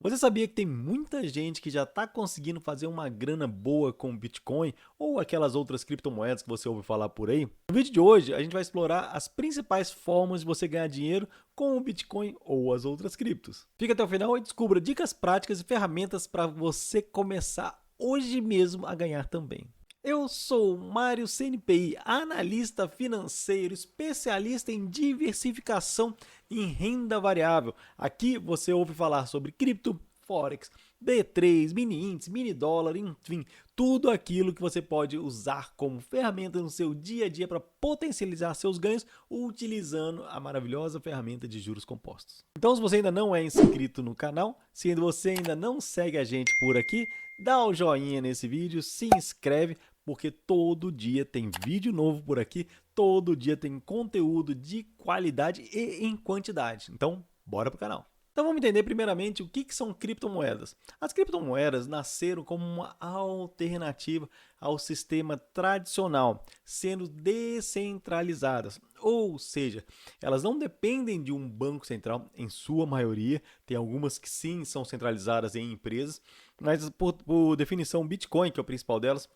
Você sabia que tem muita gente que já está conseguindo fazer uma grana boa com Bitcoin ou aquelas outras criptomoedas que você ouve falar por aí? No vídeo de hoje, a gente vai explorar as principais formas de você ganhar dinheiro com o Bitcoin ou as outras criptos. Fica até o final e descubra dicas práticas e ferramentas para você começar hoje mesmo a ganhar também. Eu sou o Mário CNPI, analista financeiro, especialista em diversificação em renda variável. Aqui você ouve falar sobre cripto, forex, B3, mini índice, mini dólar, enfim, tudo aquilo que você pode usar como ferramenta no seu dia a dia para potencializar seus ganhos utilizando a maravilhosa ferramenta de juros compostos. Então, se você ainda não é inscrito no canal, se você ainda não segue a gente por aqui, dá o joinha nesse vídeo, se inscreve, porque todo dia tem vídeo novo por aqui, todo dia tem conteúdo de qualidade e em quantidade. Então, bora pro canal. Então vamos entender primeiramente o que são criptomoedas. As criptomoedas nasceram como uma alternativa ao sistema tradicional, sendo descentralizadas. Ou seja, elas não dependem de um banco central, em sua maioria. Tem algumas que sim são centralizadas em empresas, mas por definição, o Bitcoin, que é o principal delas,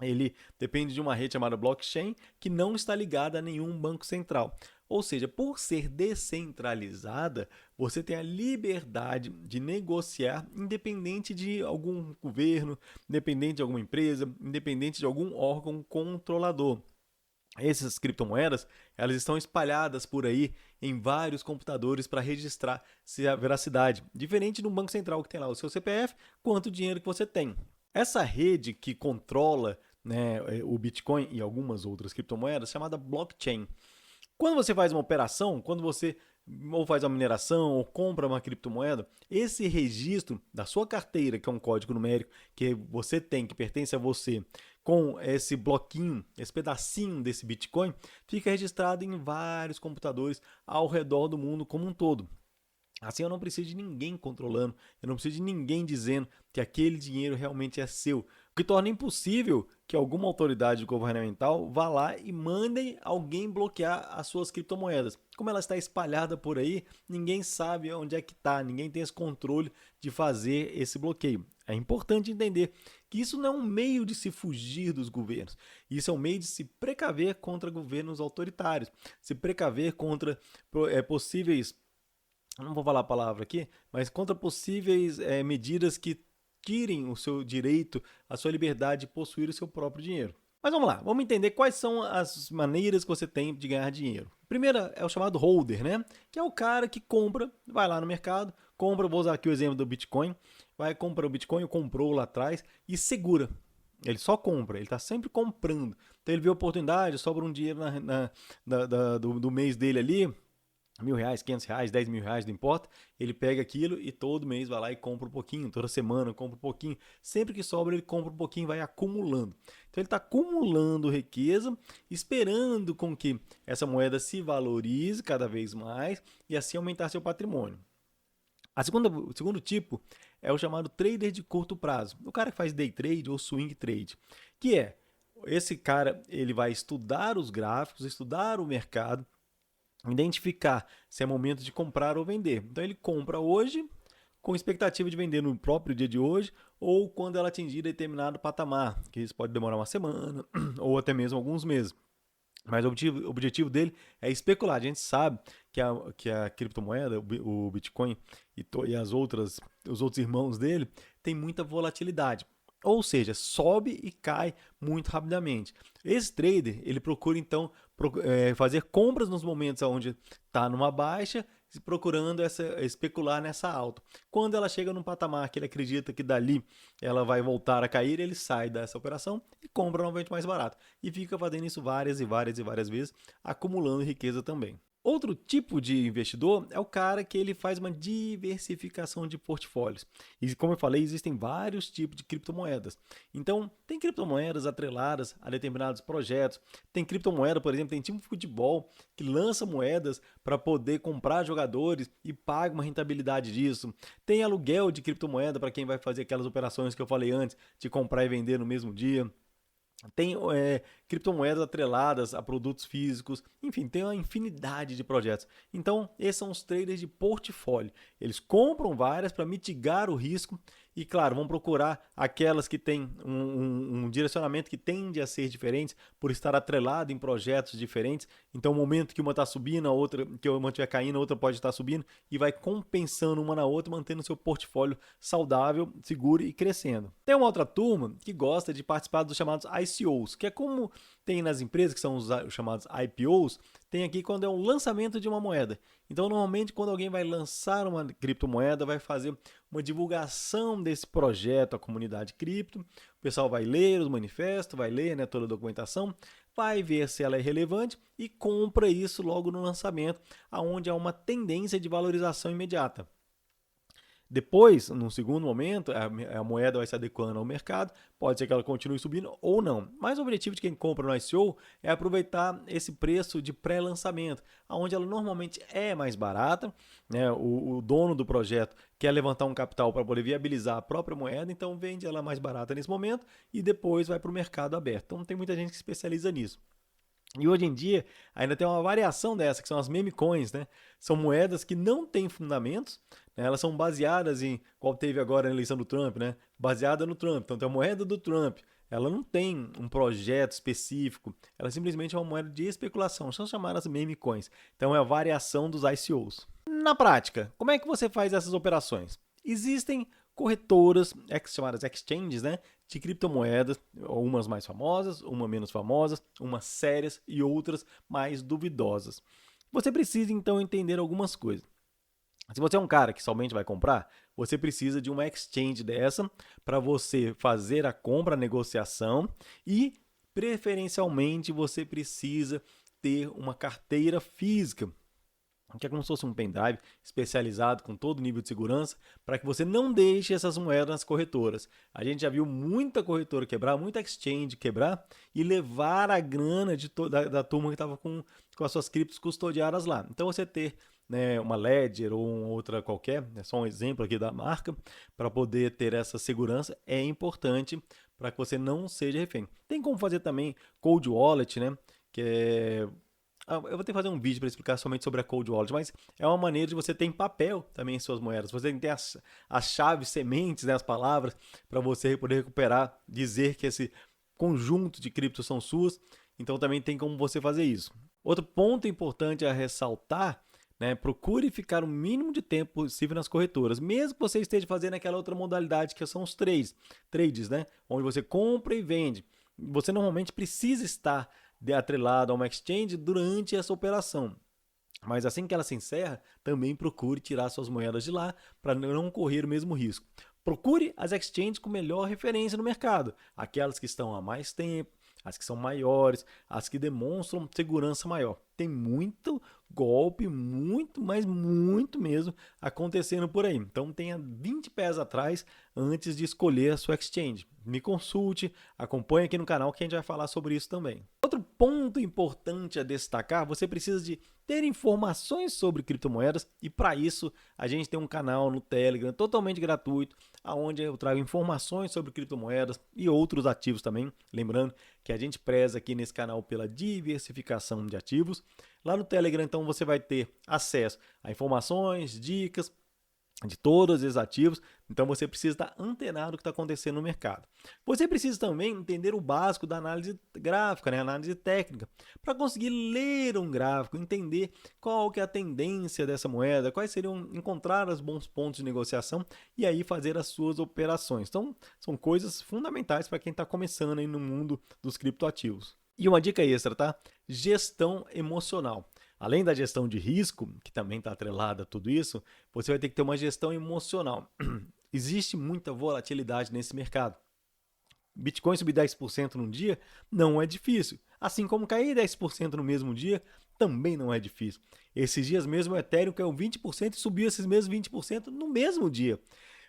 ele depende de uma rede chamada blockchain que não está ligada a nenhum banco central. Ou seja, por ser descentralizada, você tem a liberdade de negociar independente de algum governo, independente de alguma empresa, independente de algum órgão controlador. Essas criptomoedas, elas estão espalhadas por aí em vários computadores para registrar a veracidade, diferente do banco central que tem lá o seu CPF, quanto o dinheiro que você tem. Essa rede que controla, né, o Bitcoin e algumas outras criptomoedas, chamada blockchain. Quando você faz uma operação, quando você ou faz uma mineração ou compra uma criptomoeda, esse registro da sua carteira, que é um código numérico que você tem, que pertence a você, com esse bloquinho, esse pedacinho desse Bitcoin, fica registrado em vários computadores ao redor do mundo como um todo. Assim eu não preciso de ninguém controlando, eu não preciso de ninguém dizendo que aquele dinheiro realmente é seu. O que torna impossível que alguma autoridade governamental vá lá e mande alguém bloquear as suas criptomoedas. Como ela está espalhada por aí, ninguém sabe onde é que está, ninguém tem esse controle de fazer esse bloqueio. É importante entender que isso não é um meio de se fugir dos governos, isso é um meio de se precaver contra governos autoritários, se precaver contra possíveis, não vou falar a palavra aqui, mas contra possíveis medidas que tirem o seu direito, a sua liberdade de possuir o seu próprio dinheiro. Mas vamos lá, vamos entender quais são as maneiras que você tem de ganhar dinheiro. A primeira é o chamado holder, né? Que é o cara que compra, vai lá no mercado, compra, vou usar aqui o exemplo do Bitcoin, vai comprar o Bitcoin, comprou lá atrás e segura. Ele só compra, ele está sempre comprando. Então ele vê a oportunidade, sobra um dinheiro do mês dele ali, R$ 1.000, R$ 500, R$ 10.000, não importa. Ele pega aquilo e todo mês vai lá e compra um pouquinho, toda semana compra um pouquinho. Sempre que sobra, ele compra um pouquinho e vai acumulando. Então ele está acumulando riqueza, esperando com que essa moeda se valorize cada vez mais e assim aumentar seu patrimônio. O segundo tipo é o chamado trader de curto prazo. O cara que faz day trade ou swing trade, que é esse cara, ele vai estudar os gráficos, estudar o mercado, identificar se é momento de comprar ou vender. Então ele compra hoje com expectativa de vender no próprio dia de hoje ou quando ela atingir determinado patamar, que isso pode demorar uma semana ou até mesmo alguns meses. Mas o objetivo dele é especular. A gente sabe que a criptomoeda, o Bitcoin e os outros irmãos dele, tem muita volatilidade. Ou seja, sobe e cai muito rapidamente. Esse trader, ele procura então fazer compras nos momentos onde está numa baixa, procurando especular nessa alta. Quando ela chega num patamar que ele acredita que dali ela vai voltar a cair, ele sai dessa operação e compra novamente mais barato. E fica fazendo isso várias e várias e várias vezes, acumulando riqueza também. Outro tipo de investidor é o cara que ele faz uma diversificação de portfólios. E como eu falei, existem vários tipos de criptomoedas. Então, tem criptomoedas atreladas a determinados projetos. Tem criptomoeda, por exemplo, tem time de futebol que lança moedas para poder comprar jogadores e paga uma rentabilidade disso. Tem aluguel de criptomoeda para quem vai fazer aquelas operações que eu falei antes, de comprar e vender no mesmo dia. Tem criptomoedas atreladas a produtos físicos, enfim, tem uma infinidade de projetos. Então, esses são os traders de portfólio. Eles compram várias para mitigar o risco e, claro, vão procurar aquelas que têm um direcionamento que tende a ser diferente por estar atrelado em projetos diferentes. Então, o momento que uma está subindo, a outra, que uma estiver caindo, a outra pode estar subindo e vai compensando uma na outra, mantendo o seu portfólio saudável, seguro e crescendo. Tem uma outra turma que gosta de participar dos chamados ICOs, que é como tem nas empresas, que são os chamados IPOs, tem aqui quando é o lançamento de uma moeda. Então, normalmente, quando alguém vai lançar uma criptomoeda, vai fazer uma divulgação desse projeto à comunidade cripto. O pessoal vai ler os manifestos, vai ler, né, toda a documentação, vai ver se ela é relevante e compra isso logo no lançamento, onde há uma tendência de valorização imediata. Depois, num segundo momento, a moeda vai se adequando ao mercado, pode ser que ela continue subindo ou não. Mas o objetivo de quem compra no ICO é aproveitar esse preço de pré-lançamento, onde ela normalmente é mais barata, né? O dono do projeto quer levantar um capital para poder viabilizar a própria moeda, então vende ela mais barata nesse momento e depois vai para o mercado aberto. Então tem muita gente que se especializa nisso. E hoje em dia ainda tem uma variação dessa, que são as meme coins, né? São moedas que não têm fundamentos, né? Elas são baseadas em, qual teve agora na eleição do Trump, né? Baseada no Trump. Então tem a moeda do Trump. Ela não tem um projeto específico, ela simplesmente é uma moeda de especulação, são chamadas meme coins. Então é a variação dos ICOs. Na prática, como é que você faz essas operações? Existem corretoras, chamadas exchanges, né, de criptomoedas, umas mais famosas, umas menos famosas, umas sérias e outras mais duvidosas. Você precisa então entender algumas coisas. Se você é um cara que somente vai comprar, você precisa de uma exchange dessa para você fazer a compra, a negociação e, preferencialmente, você precisa ter uma carteira física, que é como se fosse um pendrive especializado com todo nível de segurança, para que você não deixe essas moedas nas corretoras. A gente já viu muita corretora quebrar, muita exchange quebrar e levar a grana da turma que estava com as suas criptos custodiadas lá. Então você ter, né, uma Ledger ou uma outra qualquer, é só um exemplo aqui da marca, para poder ter essa segurança é importante para que você não seja refém. Tem como fazer também cold wallet, né, que é... Eu vou ter que fazer um vídeo para explicar somente sobre a Cold Wallet, mas é uma maneira de você ter em papel também em suas moedas. Você tem as chaves, sementes, né, as palavras, para você poder recuperar, dizer que esse conjunto de criptos são suas. Então também tem como você fazer isso. Outro ponto importante a ressaltar, né, procure ficar o mínimo de tempo possível nas corretoras, mesmo que você esteja fazendo aquela outra modalidade que são os trades, né, onde você compra e vende. Você normalmente precisa estar atrelado a uma exchange durante essa operação. Mas assim que ela se encerra, também procure tirar suas moedas de lá para não correr o mesmo risco. Procure as exchanges com melhor referência no mercado, aquelas que estão há mais tempo, as que são maiores, as que demonstram segurança maior. Tem muito golpe, muito, mas muito mesmo acontecendo por aí. Então tenha 20 pés atrás antes de escolher a sua exchange. Me consulte, acompanhe aqui no canal que a gente vai falar sobre isso também. Outro ponto importante a destacar, você precisa de ter informações sobre criptomoedas e para isso a gente tem um canal no Telegram totalmente gratuito, onde eu trago informações sobre criptomoedas e outros ativos também. Lembrando que a gente preza aqui nesse canal pela diversificação de ativos. Lá no Telegram, então, você vai ter acesso a informações, dicas de todos os ativos, então você precisa estar antenado do que está acontecendo no mercado. Você precisa também entender o básico da análise gráfica, né? Análise técnica, para conseguir ler um gráfico, entender qual que é a tendência dessa moeda, quais seriam, encontrar os bons pontos de negociação e aí fazer as suas operações. Então, são coisas fundamentais para quem está começando aí no mundo dos criptoativos. E uma dica extra, tá? Gestão emocional. Além da gestão de risco, que também está atrelada a tudo isso, você vai ter que ter uma gestão emocional. Existe muita volatilidade nesse mercado. Bitcoin subir 10% num dia não é difícil. Assim como cair 10% no mesmo dia também não é difícil. Esses dias mesmo o Ethereum caiu 20% e subiu esses mesmos 20% no mesmo dia.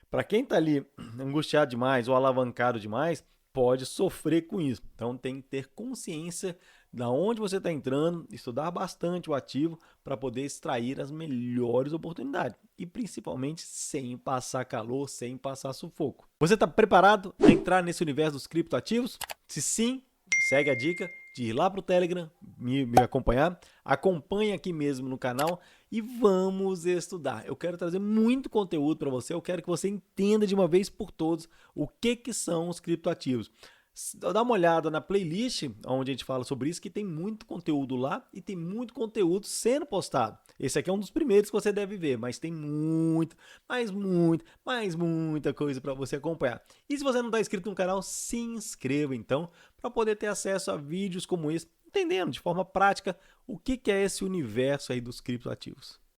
Para quem está ali angustiado demais ou alavancado demais, pode sofrer com isso. Então tem que ter consciência da onde você está entrando, estudar bastante o ativo para poder extrair as melhores oportunidades e principalmente sem passar calor, sem passar sufoco. Você está preparado a entrar nesse universo dos criptoativos? Se sim, segue a dica de ir lá para o Telegram, me acompanhar, acompanhe aqui mesmo no canal e vamos estudar. Eu quero trazer muito conteúdo para você, eu quero que você entenda de uma vez por todas o que são os criptoativos. Dá uma olhada na playlist onde a gente fala sobre isso, que tem muito conteúdo lá e tem muito conteúdo sendo postado. Esse aqui é um dos primeiros que você deve ver, mas tem muita coisa para você acompanhar. E se você não está inscrito no canal, se inscreva então, para poder ter acesso a vídeos como esse, entendendo de forma prática o que é esse universo aí dos criptoativos.